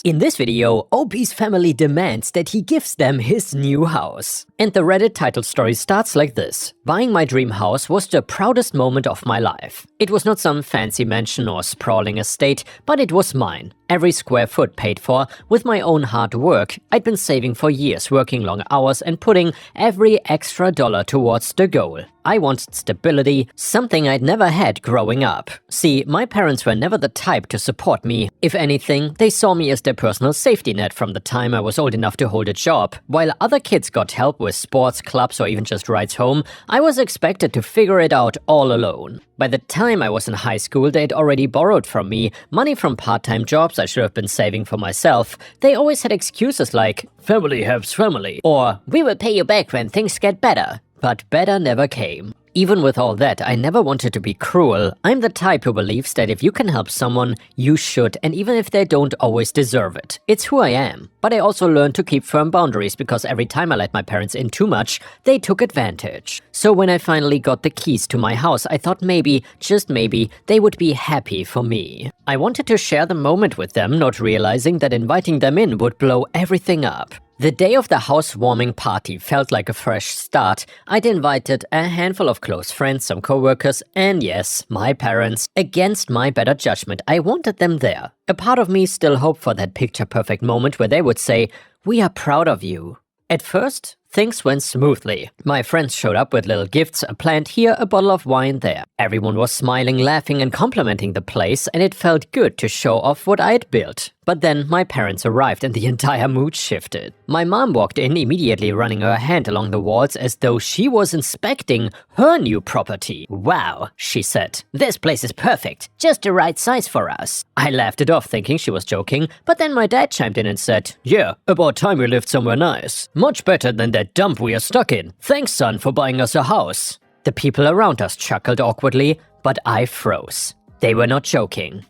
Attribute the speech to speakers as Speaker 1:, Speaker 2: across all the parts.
Speaker 1: house. In this video, OP's family demands that he gives them his new house. And the Reddit title story starts like this. Buying my dream house was the proudest moment of my life. It was not some fancy mansion or sprawling estate, but it was mine. Every square foot paid for with my own hard work. I'd been saving for years, working long hours and putting every extra dollar towards the goal. I wanted stability, something I'd never had growing up. See, my parents were never the type to support me. If anything, they saw me as their personal safety net from the time I was old enough to hold a job. While other kids got help with sports, clubs, or even just rides home, I was expected to figure it out all alone. By the time I was in high school, they'd already borrowed from me money from part-time jobs I should have been saving for myself. They always had excuses like, "Family helps family," or "We will pay you back when things get better." But better never came. Even with all that, I never wanted to be cruel. I'm the type who believes that if you can help someone, you should, and even if they don't always deserve it. It's who I am. But I also learned to keep firm boundaries because every time I let my parents in too much, they took advantage. So when I finally got the keys to my house, I thought maybe, just maybe, they would be happy for me. I wanted to share the moment with them, not realizing that inviting them in would blow everything up. The day of the housewarming party felt like a fresh start. I'd invited a handful of close friends, some coworkers, and yes, my parents. Against my better judgment, I wanted them there. A part of me still hoped for that picture-perfect moment where they would say, "We are proud of you." At first, things went smoothly. My friends showed up with little gifts, a plant here, a bottle of wine there. Everyone was smiling, laughing, and complimenting the place, and it felt good to show off what I had built. But then my parents arrived and the entire mood shifted. My mom walked in, immediately running her hand along the walls as though she was inspecting her new property. "Wow," she said. "This place is perfect, just the right size for us." I laughed it off thinking she was joking, but then my dad chimed in and said, "Yeah, about time we lived somewhere nice. Much better than that dump we are stuck in. Thanks, son, for buying us a house." The people around us chuckled awkwardly, but I froze. They were not joking.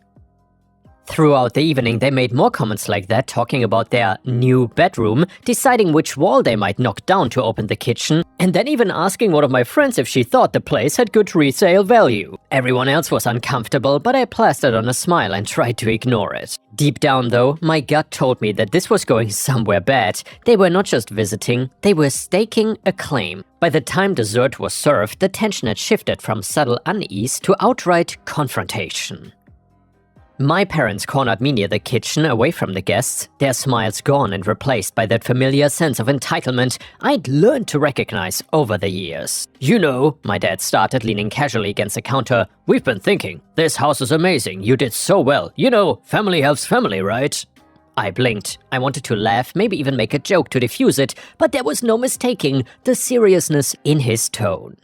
Speaker 1: Throughout the evening, they made more comments like that, talking about their new bedroom, deciding which wall they might knock down to open the kitchen, and then even asking one of my friends if she thought the place had good resale value. Everyone else was uncomfortable, but I plastered on a smile and tried to ignore it. Deep down, though, my gut told me that this was going somewhere bad. They were not just visiting, they were staking a claim. By the time dessert was served, the tension had shifted from subtle unease to outright confrontation. My parents cornered me near the kitchen, away from the guests, their smiles gone and replaced by that familiar sense of entitlement I'd learned to recognize over the years. "You know," my dad started, leaning casually against the counter, "we've been thinking, this house is amazing, you did so well. You know, family helps family, right?" I blinked. I wanted to laugh, maybe even make a joke to defuse it, but there was no mistaking the seriousness in his tone.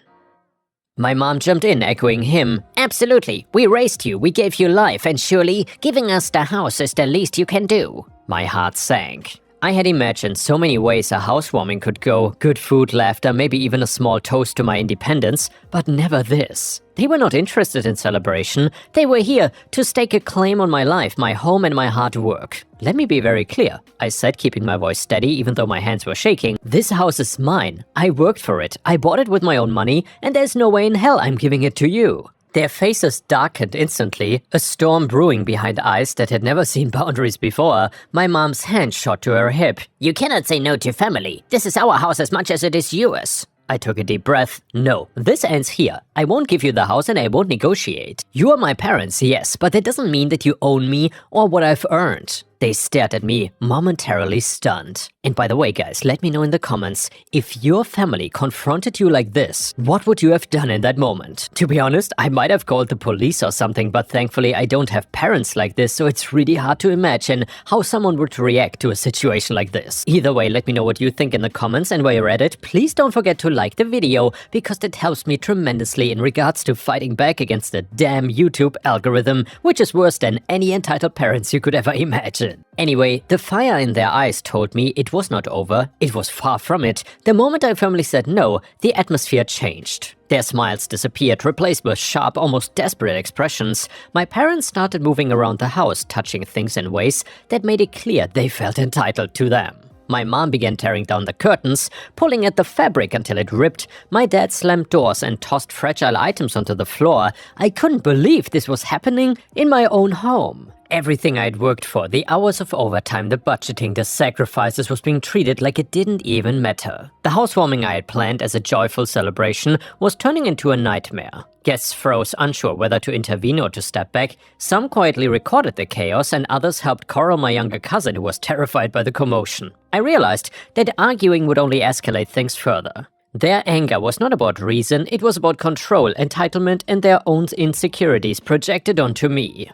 Speaker 1: My mom jumped in, echoing him. "Absolutely. We raised you, we gave you life, and surely giving us the house is the least you can do." My heart sank. I had imagined so many ways a housewarming could go. Good food, laughter, maybe even a small toast to my independence, but never this. They were not interested in celebration. They were here to stake a claim on my life, my home, and my hard work. "Let me be very clear," I said, keeping my voice steady even though my hands were shaking. "This house is mine. I worked for it. I bought it with my own money, and there's no way in hell I'm giving it to you." Their faces darkened instantly, a storm brewing behind eyes that had never seen boundaries before. My mom's hand shot to her hip. "You cannot say no to family. This is our house as much as it is yours." I took a deep breath. "No, this ends here. I won't give you the house and I won't negotiate. You are my parents, yes, but that doesn't mean that you own me or what I've earned." They stared at me, momentarily stunned. And by the way, guys, let me know in the comments, if your family confronted you like this, what would you have done in that moment? To be honest, I might have called the police or something, but thankfully I don't have parents like this, so it's really hard to imagine how someone would react to a situation like this. Either way, let me know what you think in the comments, and while you're at it, please don't forget to like the video, because that helps me tremendously in regards to fighting back against the damn YouTube algorithm, which is worse than any entitled parents you could ever imagine. Anyway, the fire in their eyes told me it was not over. It was far from it. The moment I firmly said no, the atmosphere changed. Their smiles disappeared, replaced with sharp, almost desperate expressions. My parents started moving around the house, touching things in ways that made it clear they felt entitled to them. My mom began tearing down the curtains, pulling at the fabric until it ripped. My dad slammed doors and tossed fragile items onto the floor. I couldn't believe this was happening in my own home. Everything I'd worked for, the hours of overtime, the budgeting, the sacrifices was being treated like it didn't even matter. The housewarming I had planned as a joyful celebration was turning into a nightmare. Guests froze, unsure whether to intervene or to step back. Some quietly recorded the chaos, and others helped corral my younger cousin who was terrified by the commotion. I realized that arguing would only escalate things further. Their anger was not about reason, it was about control, entitlement, and their own insecurities projected onto me.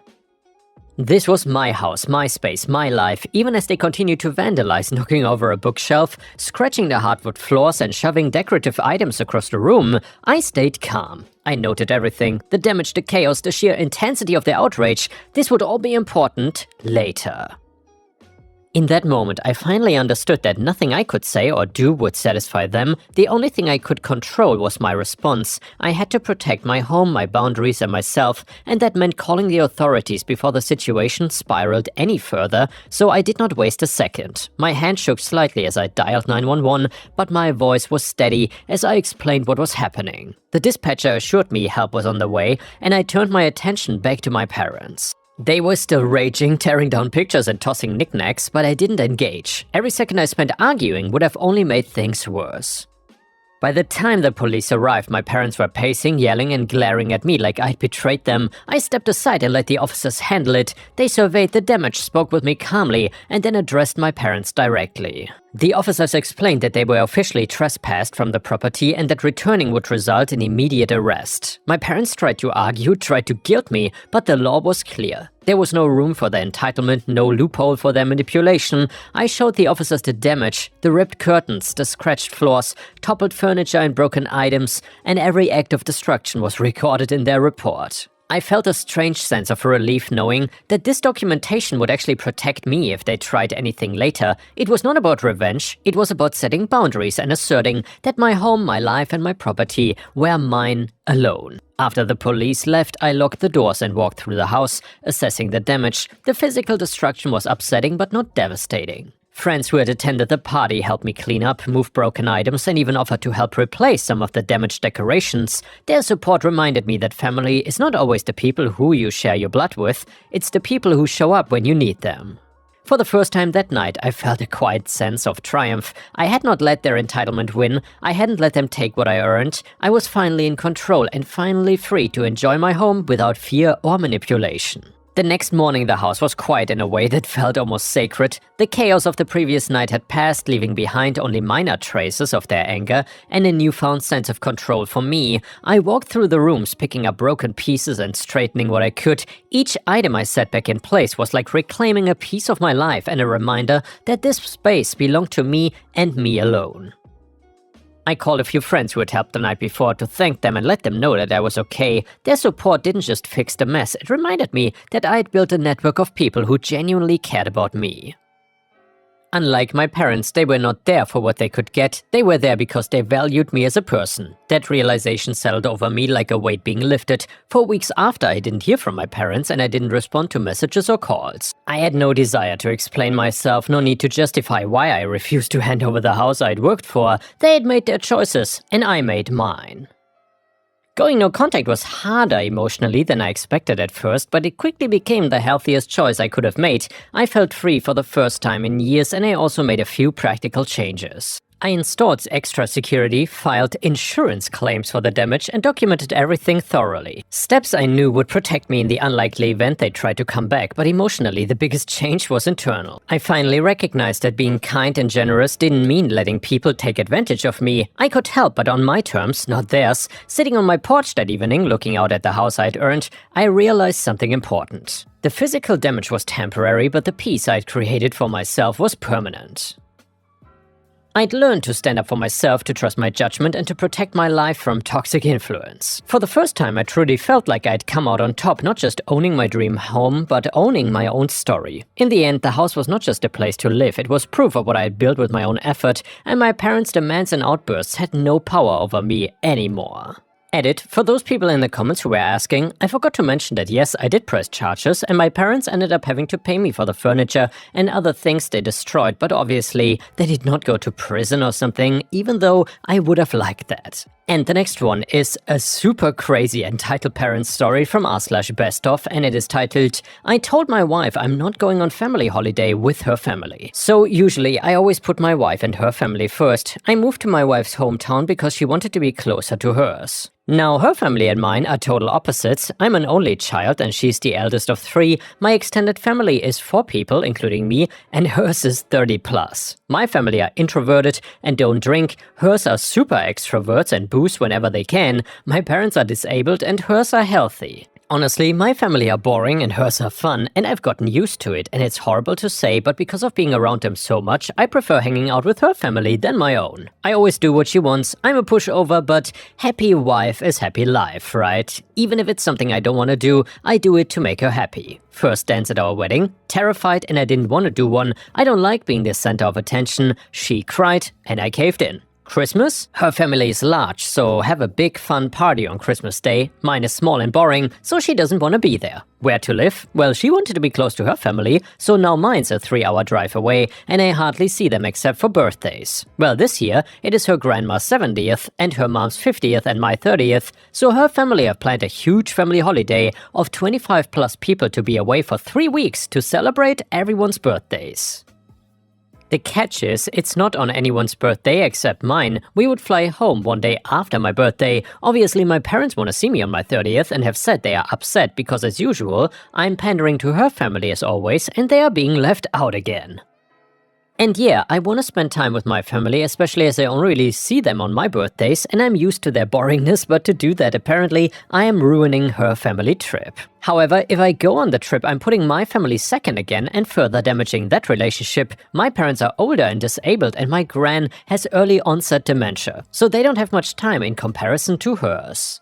Speaker 1: This was my house, my space, my life, even as they continued to vandalize, knocking over a bookshelf, scratching the hardwood floors, and shoving decorative items across the room. I stayed calm. I noted everything, the damage, the chaos, the sheer intensity of the outrage. This would all be important later. In that moment, I finally understood that nothing I could say or do would satisfy them. The only thing I could control was my response. I had to protect my home, my boundaries, and myself, and that meant calling the authorities before the situation spiraled any further, so I did not waste a second. My hand shook slightly as I dialed 911, but my voice was steady as I explained what was happening. The dispatcher assured me help was on the way, and I turned my attention back to my parents. They were still raging, tearing down pictures and tossing knickknacks, but I didn't engage. Every second I spent arguing would have only made things worse. By the time the police arrived, my parents were pacing, yelling, and glaring at me like I'd betrayed them. I stepped aside and let the officers handle it. They surveyed the damage, spoke with me calmly, and then addressed my parents directly. The officers explained that they were officially trespassed from the property and that returning would result in immediate arrest. My parents tried to argue, tried to guilt me, but the law was clear. There was no room for their entitlement, no loophole for their manipulation. I showed the officers the damage, the ripped curtains, the scratched floors, toppled furniture and broken items, and every act of destruction was recorded in their report. I felt a strange sense of relief knowing that this documentation would actually protect me if they tried anything later. It was not about revenge, it was about setting boundaries and asserting that my home, my life, and my property were mine alone. After the police left, I locked the doors and walked through the house, assessing the damage. The physical destruction was upsetting but not devastating. Friends who had attended the party helped me clean up, move broken items, and even offered to help replace some of the damaged decorations. Their support reminded me that family is not always the people who you share your blood with, it's the people who show up when you need them. For the first time that night, I felt a quiet sense of triumph. I had not let their entitlement win, I hadn't let them take what I earned. I was finally in control and finally free to enjoy my home without fear or manipulation. The next morning, the house was quiet in a way that felt almost sacred. The chaos of the previous night had passed, leaving behind only minor traces of their anger and a newfound sense of control for me. I walked through the rooms, picking up broken pieces and straightening what I could. Each item I set back in place was like reclaiming a piece of my life and a reminder that this space belonged to me and me alone. I called a few friends who had helped the night before to thank them and let them know that I was okay. Their support didn't just fix the mess, it reminded me that I had built a network of people who genuinely cared about me. Unlike my parents, they were not there for what they could get, they were there because they valued me as a person. That realization settled over me like a weight being lifted. For weeks after, I didn't hear from my parents and I didn't respond to messages or calls. I had no desire to explain myself, no need to justify why I refused to hand over the house I'd worked for. They had made their choices, and I made mine. Going no contact was harder emotionally than I expected at first, but it quickly became the healthiest choice I could have made. I felt free for the first time in years, and I also made a few practical changes. I installed extra security, filed insurance claims for the damage, and documented everything thoroughly. Steps I knew would protect me in the unlikely event they tried to come back, but emotionally the biggest change was internal. I finally recognized that being kind and generous didn't mean letting people take advantage of me. I could help, but on my terms, not theirs. Sitting on my porch that evening, looking out at the house I'd earned, I realized something important. The physical damage was temporary, but the peace I'd created for myself was permanent. I'd learned to stand up for myself, to trust my judgment, and to protect my life from toxic influence. For the first time, I truly felt like I'd come out on top, not just owning my dream home, but owning my own story. In the end, the house was not just a place to live, it was proof of what I had built with my own effort, and my parents' demands and outbursts had no power over me anymore. Edit, for those people in the comments who were asking, I forgot to mention that yes, I did press charges and my parents ended up having to pay me for the furniture and other things they destroyed, but obviously they did not go to prison or something, even though I would have liked that. And the next one is a super crazy entitled parent story from r/bestof, and it is titled, I told my wife I'm not going on family holiday with her family. So usually I always put my wife and her family first. I moved to my wife's hometown because she wanted to be closer to hers. Now, her family and mine are total opposites. I'm an only child and she's the eldest of 3. My extended family is 4 people, including me, and hers is 30 plus. My family are introverted and don't drink. Hers are super extroverts and booze whenever they can. My parents are disabled and hers are healthy. Honestly, my family are boring and hers are fun, and I've gotten used to it, and it's horrible to say, but because of being around them so much, I prefer hanging out with her family than my own. I always do what she wants, I'm a pushover, but happy wife is happy life, right? Even if it's something I don't want to do, I do it to make her happy. First dance at our wedding, terrified and I didn't want to do one. I don't like being the center of attention. She cried and I caved in. Christmas? Her family is large, so have a big fun party on Christmas Day. Mine is small and boring, so she doesn't want to be there. Where to live? Well, she wanted to be close to her family, so now mine's a 3-hour drive away, and I hardly see them except for birthdays. Well, this year, it is her grandma's 70th, and her mom's 50th and my 30th, so her family have planned a huge family holiday of 25 plus people to be away for 3 weeks to celebrate everyone's birthdays. The catch is, it's not on anyone's birthday except mine. We would fly home one day after my birthday. Obviously, my parents want to see me on my 30th and have said they are upset because, as usual, I'm pandering to her family as always and they are being left out again. And yeah, I want to spend time with my family, especially as I only really see them on my birthdays, and I'm used to their boringness, but to do that, apparently, I am ruining her family trip. However, if I go on the trip, I'm putting my family second again and further damaging that relationship. My parents are older and disabled, and my gran has early onset dementia, so they don't have much time in comparison to hers.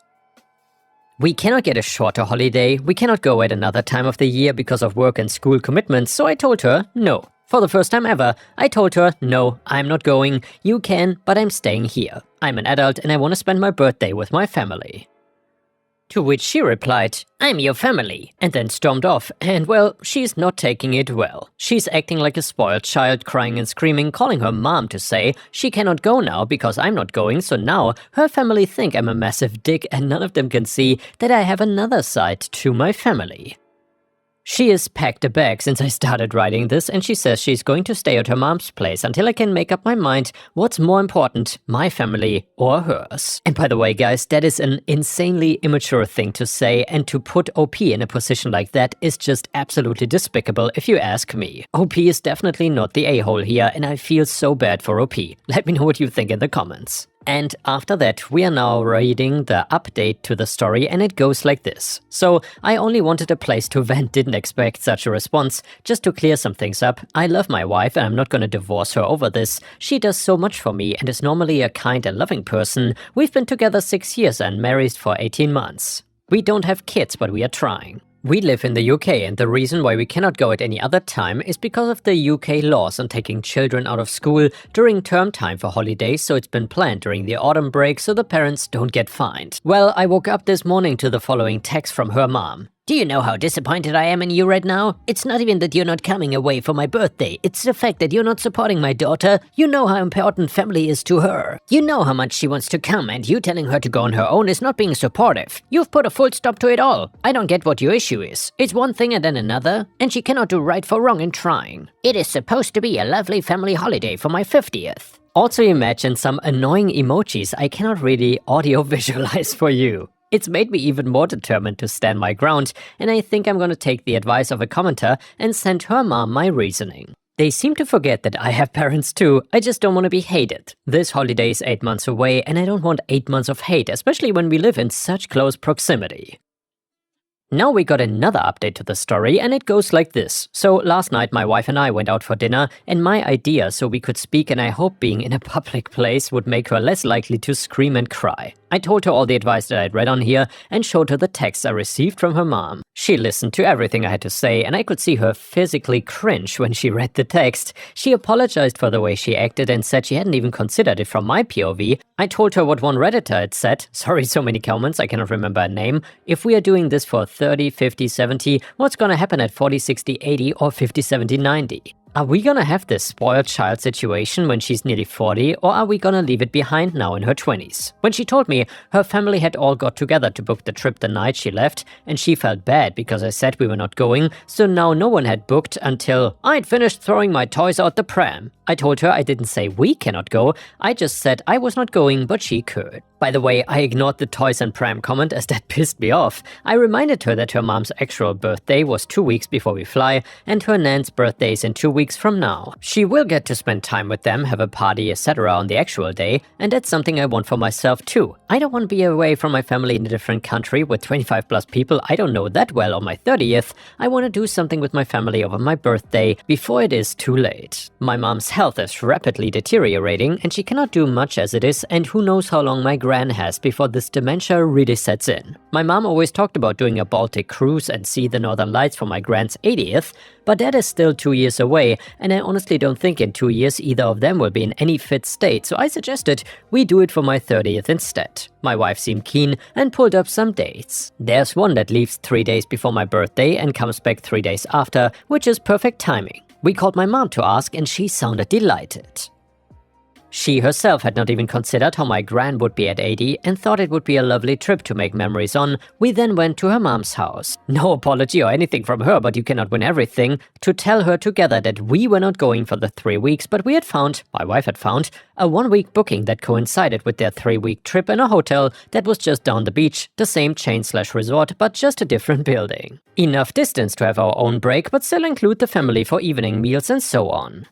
Speaker 1: We cannot get a shorter holiday, we cannot go at another time of the year because of work and school commitments, so I told her no. For the first time ever, I told her, no, I'm not going, you can, but I'm staying here. I'm an adult and I want to spend my birthday with my family. To which she replied, I'm your family, and then stormed off, and well, she's not taking it well. She's acting like a spoiled child, crying and screaming, calling her mom to say she cannot go now because I'm not going, so now her family think I'm a massive dick and none of them can see that I have another side to my family. She has packed a bag since I started writing this, and she says she's going to stay at her mom's place until I can make up my mind what's more important, my family or hers. And by the way, guys, that is an insanely immature thing to say, and to put OP in a position like that is just absolutely despicable if you ask me. OP is definitely not the a-hole here, and I feel so bad for OP. Let me know what you think in the comments. And after that, we are now reading the update to the story, and it goes like this. So, I only wanted a place to vent, didn't expect such a response. Just to clear some things up, I love my wife and I'm not gonna divorce her over this. She does so much for me and is normally a kind and loving person. We've been together 6 years and married for 18 months. We don't have kids, but we are trying. We live in the UK, and the reason why we cannot go at any other time is because of the UK laws on taking children out of school during term time for holidays, so it's been planned during the autumn break so the parents don't get fined. Well, I woke up this morning to the following text from her mom. Do you know how disappointed I am in you right now? It's not even that you're not coming away for my birthday. It's the fact that you're not supporting my daughter. You know how important family is to her. You know how much she wants to come, and you telling her to go on her own is not being supportive. You've put a full stop to it all. I don't get what your issue is. It's one thing and then another, and she cannot do right for wrong in trying. It is supposed to be a lovely family holiday for my 50th. Also imagine some annoying emojis I cannot really audio visualize for you. It's made me even more determined to stand my ground, and I think I'm gonna take the advice of a commenter and send her mom my reasoning. They seem to forget that I have parents too, I just don't want to be hated. This holiday is 8 months away, and I don't want 8 months of hate, especially when we live in such close proximity. Now we got another update to the story, and it goes like this. So last night my wife and I went out for dinner, and my idea so we could speak and I hope being in a public place would make her less likely to scream and cry. I told her all the advice that I'd read on here and showed her the texts I received from her mom. She listened to everything I had to say, and I could see her physically cringe when she read the text. She apologized for the way she acted and said she hadn't even considered it from my POV. I told her what one Redditor had said. Sorry, so many comments, I cannot remember a name. If we are doing this for 30, 50, 70, what's gonna happen at 40, 60, 80, or 50, 70, 90? Are we gonna have this spoiled child situation when she's nearly 40, or are we gonna leave it behind now in her 20s? When she told me her family had all got together to book the trip the night she left, and she felt bad because I said we were not going, so now no one had booked until I'd finished throwing my toys out the pram. I told her I didn't say we cannot go, I just said I was not going, but she could. By the way, I ignored the toys and pram comment as that pissed me off. I reminded her that her mom's actual birthday was 2 weeks before we fly, and her nan's birthday is in 2 weeks from now. She will get to spend time with them, have a party, etc. on the actual day, and that's something I want for myself too. I don't want to be away from my family in a different country with 25 plus people I don't know that well on my 30th. I want to do something with my family over my birthday before it is too late. My mom's health is rapidly deteriorating, and she cannot do much as it is, and who knows how long my gran has before this dementia really sets in. My mom always talked about doing a Baltic cruise and see the Northern Lights for my gran's 80th, but that is still 2 years away, and I honestly don't think in 2 years either of them will be in any fit state, so I suggested we do it for my 30th instead. My wife seemed keen and pulled up some dates. There's one that leaves 3 days before my birthday and comes back 3 days after, which is perfect timing. We called my mom to ask, and she sounded delighted. She herself had not even considered how my gran would be at 80 and thought it would be a lovely trip to make memories on. We then went to her mom's house. No apology or anything from her, but you cannot win everything. To tell her together that we were not going for the 3 weeks, but we had found, my wife had found, a 1-week booking that coincided with their 3-week trip in a hotel that was just down the beach, the same chain/resort, but just a different building. Enough distance to have our own break, but still include the family for evening meals and so on.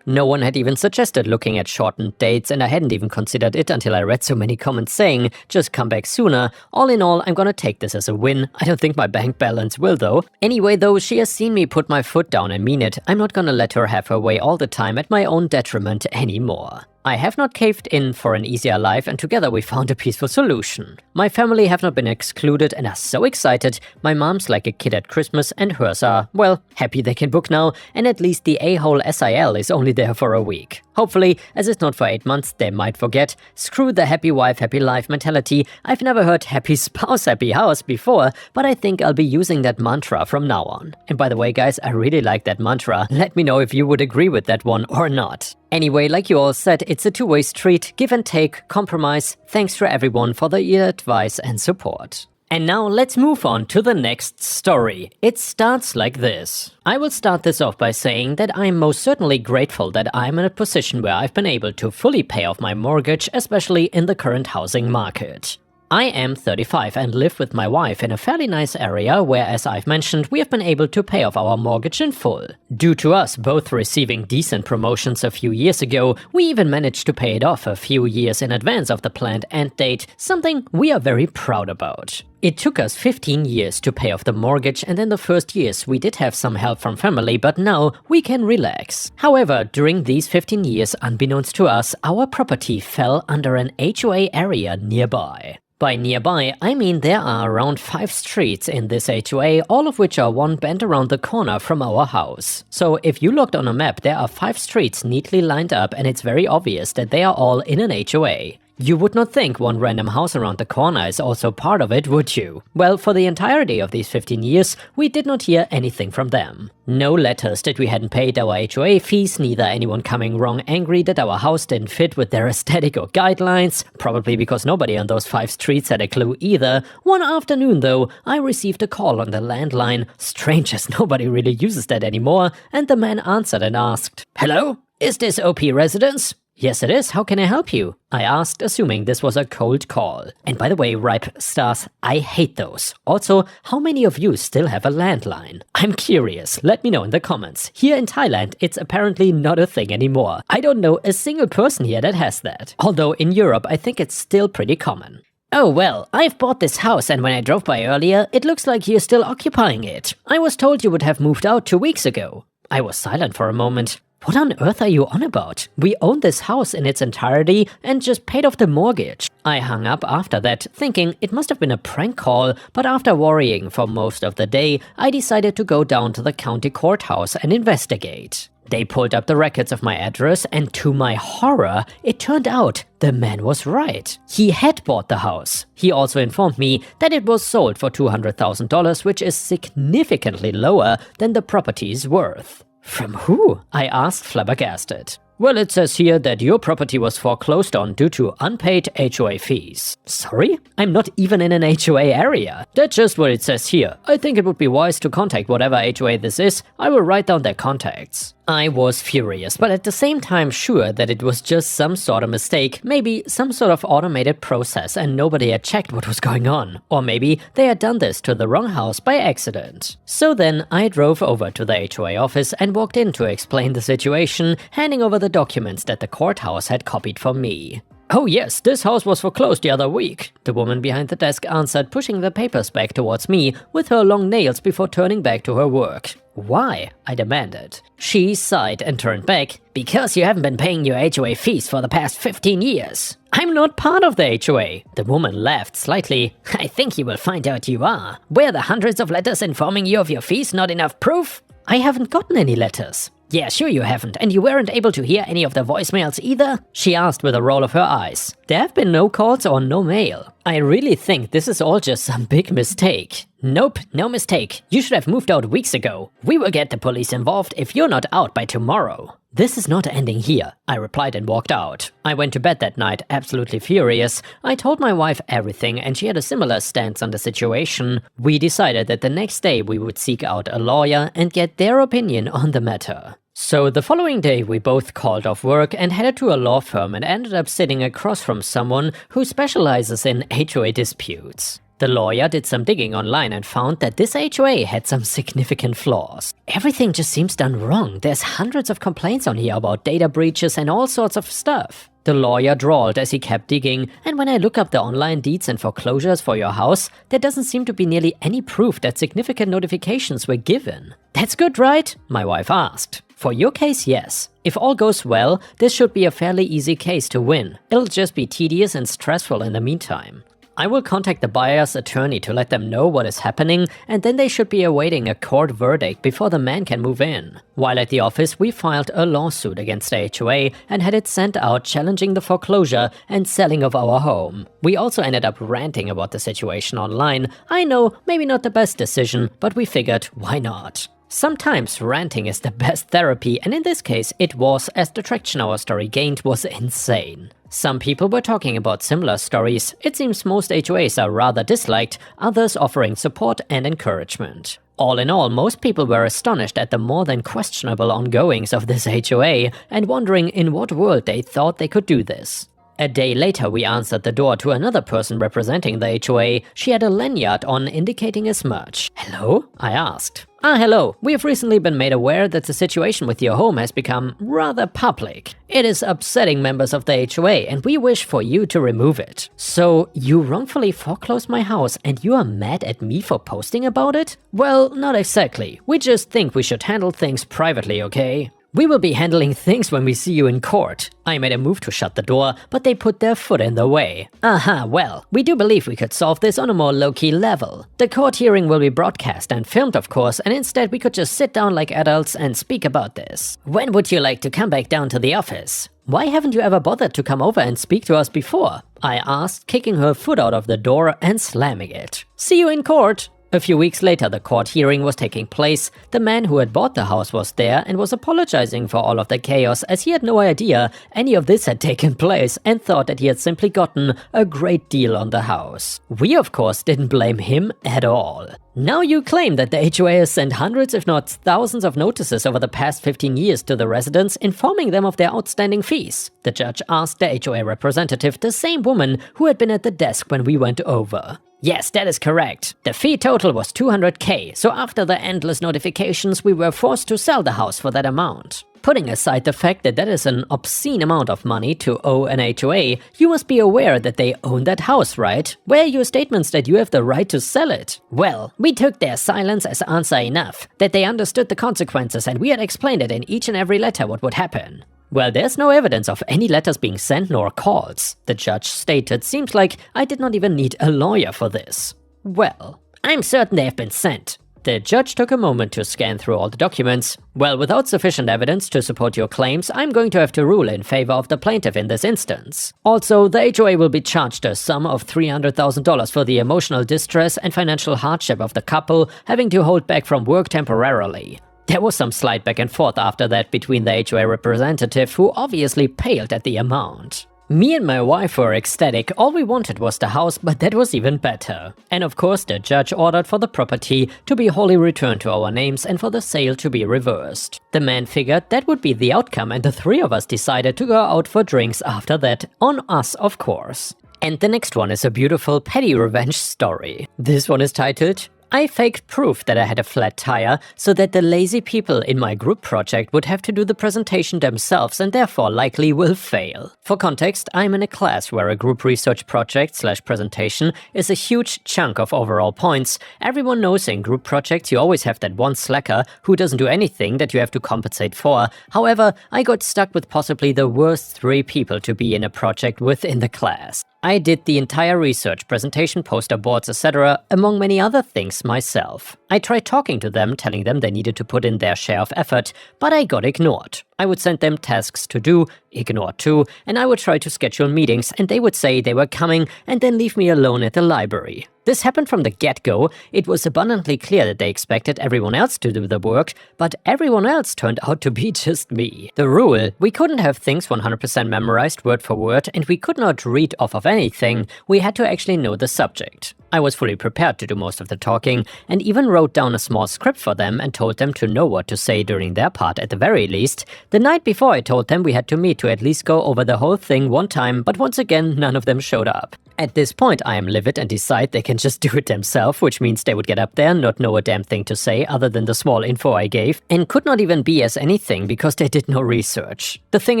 Speaker 1: No one had even suggested looking at shortened dates, and I hadn't even considered it until I read so many comments saying, just come back sooner. All in all, I'm gonna take this as a win. I don't think my bank balance will though. Anyway though, she has seen me put my foot down and mean it. I'm not gonna let her have her way all the time at my own detriment anymore. I have not caved in for an easier life, and together we found a peaceful solution. My family have not been excluded and are so excited. My mom's like a kid at Christmas, and hers are, well, happy they can book now, and at least the a-hole SIL is only there for a week. Hopefully, as it's not for 8 months, they might forget. Screw the happy wife, happy life mentality. I've never heard happy spouse, happy house before, but I think I'll be using that mantra from now on. And by the way, guys, I really like that mantra. Let me know if you would agree with that one or not. Anyway, like you all said, it's a two-way street, give and take, compromise. Thanks to everyone for your advice and support. And now let's move on to the next story. It starts like this. I will start this off by saying that I'm most certainly grateful that I'm in a position where I've been able to fully pay off my mortgage, especially in the current housing market. I am 35 and live with my wife in a fairly nice area where, as I've mentioned, we have been able to pay off our mortgage in full. Due to us both receiving decent promotions a few years ago, we even managed to pay it off a few years in advance of the planned end date, something we are very proud about. It took us 15 years to pay off the mortgage, and in the first years we did have some help from family, but now we can relax. However, during these 15 years, unbeknownst to us, our property fell under an HOA area nearby. By nearby, I mean there are around 5 streets in this HOA, all of which are one bend around the corner from our house. So if you looked on a map, there are 5 streets neatly lined up, and it's very obvious that they are all in an HOA. You would not think one random house around the corner is also part of it, would you? Well, for the entirety of these 15 years, we did not hear anything from them. No letters that we hadn't paid our HOA fees, neither anyone coming wrong angry that our house didn't fit with their aesthetic or guidelines, probably because nobody on those 5 streets had a clue either. One afternoon though, I received a call on the landline, strange as nobody really uses that anymore, and the man answered and asked, "Hello? Is this OP residence?" "Yes, it is. How can I help you?" I asked, assuming this was a cold call. And by the way, ripe stars, I hate those. Also, how many of you still have a landline? I'm curious. Let me know in the comments. Here in Thailand, it's apparently not a thing anymore. I don't know a single person here that has that. Although in Europe, I think it's still pretty common. "Oh well, I've bought this house, and when I drove by earlier, it looks like you're still occupying it. I was told you would have moved out 2 weeks ago." I was silent for a moment. What on earth are you on about? We own this house in its entirety and just paid off the mortgage. I hung up after that, thinking it must have been a prank call, but after worrying for most of the day, I decided to go down to the county courthouse and investigate. They pulled up the records of my address, and to my horror, it turned out the man was right. He had bought the house. He also informed me that it was sold for $200,000, which is significantly lower than the property's worth. From who? I asked, flabbergasted. Well, it says here that your property was foreclosed on due to unpaid HOA fees. Sorry? I'm not even in an HOA area. That's just what it says here. I think it would be wise to contact whatever HOA this is. I will write down their contacts. I was furious, but at the same time sure that it was just some sort of mistake, maybe some sort of automated process and nobody had checked what was going on. Or maybe they had done this to the wrong house by accident. So then I drove over to the HOA office and walked in to explain the situation, handing over the documents that the courthouse had copied for me. Oh yes, this house was foreclosed the other week, the woman behind the desk answered, pushing the papers back towards me with her long nails before turning back to her work. Why? I demanded. She sighed and turned back. Because you haven't been paying your HOA fees for the past 15 years. I'm not part of the HOA. The woman laughed slightly. I think you will find out you are. Were the hundreds of letters informing you of your fees not enough proof? I haven't gotten any letters. Yeah, sure you haven't, and you weren't able to hear any of the voicemails either? She asked with a roll of her eyes. There have been no calls or no mail. I really think this is all just some big mistake. Nope, no mistake. You should have moved out weeks ago. We will get the police involved if you're not out by tomorrow. This is not ending here, I replied and walked out. I went to bed that night absolutely furious. I told my wife everything and she had a similar stance on the situation. We decided that the next day we would seek out a lawyer and get their opinion on the matter. So the following day we both called off work and headed to a law firm and ended up sitting across from someone who specializes in HOA disputes. The lawyer did some digging online and found that this HOA had some significant flaws. Everything just seems done wrong. There's hundreds of complaints on here about data breaches and all sorts of stuff. The lawyer drawled as he kept digging, and when I look up the online deeds and foreclosures for your house, there doesn't seem to be nearly any proof that significant notifications were given. That's good, right? My wife asked. For your case, yes. If all goes well, this should be a fairly easy case to win. It'll just be tedious and stressful in the meantime. I will contact the buyer's attorney to let them know what is happening, and then they should be awaiting a court verdict before the man can move in. While at the office, we filed a lawsuit against the HOA and had it sent out challenging the foreclosure and selling of our home. We also ended up ranting about the situation online. I know, maybe not the best decision, but we figured, why not? Sometimes ranting is the best therapy, and in this case it was, as the traction our story gained was insane. Some people were talking about similar stories. It seems most HOAs are rather disliked, others offering support and encouragement. All in all, most people were astonished at the more than questionable ongoings of this HOA and wondering in what world they thought they could do this. A day later, we answered the door to another person representing the HOA. She had a lanyard on indicating as much. Hello? I asked. Hello. We have recently been made aware that the situation with your home has become rather public. It is upsetting members of the HOA and we wish for you to remove it. So, you wrongfully foreclosed my house and you are mad at me for posting about it? Well, not exactly. We just think we should handle things privately, okay? We will be handling things when we see you in court. I made a move to shut the door, but they put their foot in the way. Well, we do believe we could solve this on a more low-key level. The court hearing will be broadcast and filmed, of course, and instead we could just sit down like adults and speak about this. When would you like to come back down to the office? Why haven't you ever bothered to come over and speak to us before? I asked, kicking her foot out of the door and slamming it. See you in court. A few weeks later, the court hearing was taking place. The man who had bought the house was there and was apologizing for all of the chaos, as he had no idea any of this had taken place and thought that he had simply gotten a great deal on the house. We, of course, didn't blame him at all. Now you claim that the HOA has sent hundreds if not thousands of notices over the past 15 years to the residents, informing them of their outstanding fees. The judge asked the HOA representative, the same woman who had been at the desk when we went over. Yes, that is correct. The fee total was $200K, so after the endless notifications, we were forced to sell the house for that amount. Putting aside the fact that is an obscene amount of money to owe an HOA, you must be aware that they own that house, right? Where are your statements that you have the right to sell it? Well, we took their silence as answer enough, that they understood the consequences and we had explained it in each and every letter what would happen. Well, there's no evidence of any letters being sent nor calls. The judge stated, seems like I did not even need a lawyer for this. Well, I'm certain they have been sent. The judge took a moment to scan through all the documents. Well, without sufficient evidence to support your claims, I'm going to have to rule in favor of the plaintiff in this instance. Also, the HOA will be charged a sum of $300,000 for the emotional distress and financial hardship of the couple having to hold back from work temporarily. There was some slight back and forth after that between the HOA representative, who obviously paled at the amount. Me and my wife were ecstatic, all we wanted was the house, but that was even better. And of course the judge ordered for the property to be wholly returned to our names and for the sale to be reversed. The man figured that would be the outcome and the three of us decided to go out for drinks after that, on us of course. And the next one is a beautiful petty revenge story. This one is titled, I faked proof that I had a flat tire so that the lazy people in my group project would have to do the presentation themselves and therefore likely will fail. For context, I'm in a class where a group research project/presentation is a huge chunk of overall points. Everyone knows in group projects you always have that one slacker who doesn't do anything that you have to compensate for. However, I got stuck with possibly the worst 3 people to be in a project with in the class. I did the entire research, presentation, poster boards, etc., among many other things myself. I tried talking to them, telling them they needed to put in their share of effort, but I got ignored. I would send them tasks to do, ignore too, and I would try to schedule meetings and they would say they were coming and then leave me alone at the library. This happened from the get-go. It was abundantly clear that they expected everyone else to do the work, but everyone else turned out to be just me. The rule, we couldn't have things 100% memorized word for word and we could not read off of anything. We had to actually know the subject. I was fully prepared to do most of the talking and even wrote down a small script for them and told them to know what to say during their part at the very least. The night before I told them we had to meet to at least go over the whole thing one time, but once again none of them showed up. At this point I am livid and decide they can just do it themselves, which means they would get up there, not know a damn thing to say other than the small info I gave, and could not even BS anything because they did no research. The thing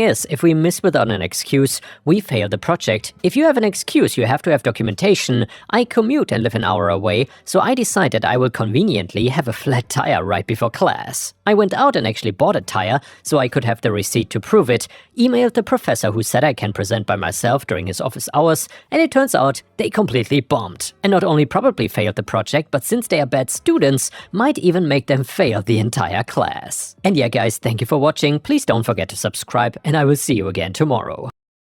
Speaker 1: is, if we miss without an excuse, we fail the project. If you have an excuse, you have to have documentation. I commute and live an hour away, so I decided I will conveniently have a flat tire right before class. I went out and actually bought a tire so I could have the receipt to prove it, emailed the professor who said I can present by myself during his office hours, and it turns out they completely bombed. And not only probably failed the project, but since they are bad students, might even make them fail the entire class. And yeah guys, thank you for watching, please don't forget to subscribe and I will see you again tomorrow.